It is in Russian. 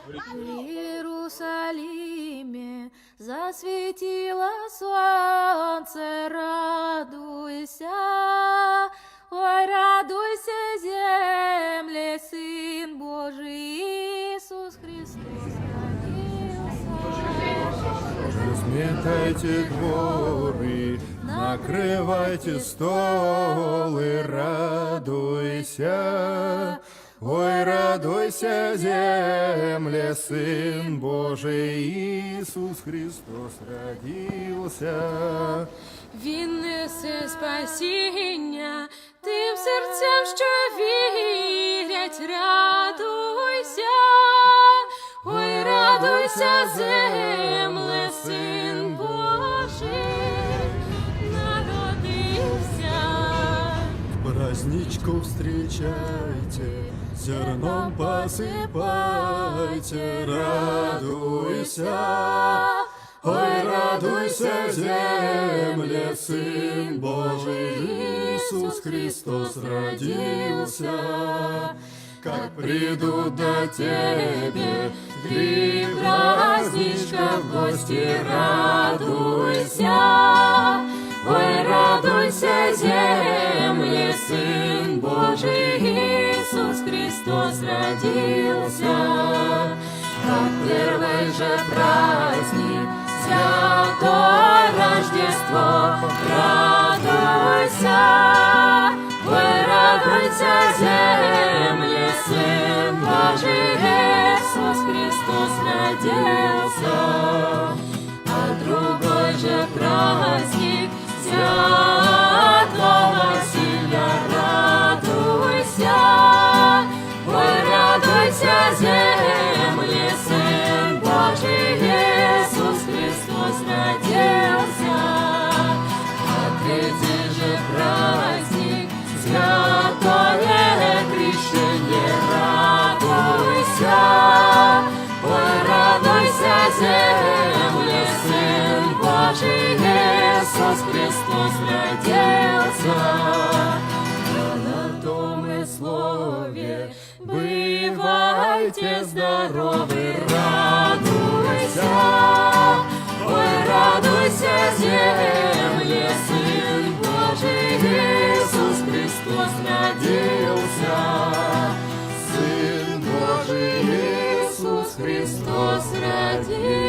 В Иерусалиме засветило солнце, радуйся, ой, радуйся, земле, Сын Божий Иисус Христос родился. Разметайте дворы, накрывайте столы, радуйся. Ой, радуйся, земле, Сын Божий Иисус Христос родился. Він несе спасіння тим серцям, що вірять, радуйся, ой, радуйся, земле, Син Божий народився. Праздничку встречайте, зерном посыпайте, радуйся. Ой, радуйся, земле, Сын Божий Иисус Христос родился. Как придут до тебе три праздничка в гости, радуйся. Ой, радуйся, земле, Сын Божий Иисус Христос родился. Как первый же праздник, святое Рождество, радуйся. Ой, радуйся, земле, Сын Божий Иисус Христос родился. А другой же праздник, святого Василия, радуйся. Ой, радуйся, земле, Сын Божий Иисус Христос родился. А третий же праздник, святое крещение, радуйся. Ой, радуйся, земле, Сын Божий Иисус Христос родился. На том и слове бывайте здоровы, радуйся. Ой, радуйся, земле, Сын Божий Иисус Христос родился. Сын Божий Иисус Христос родился.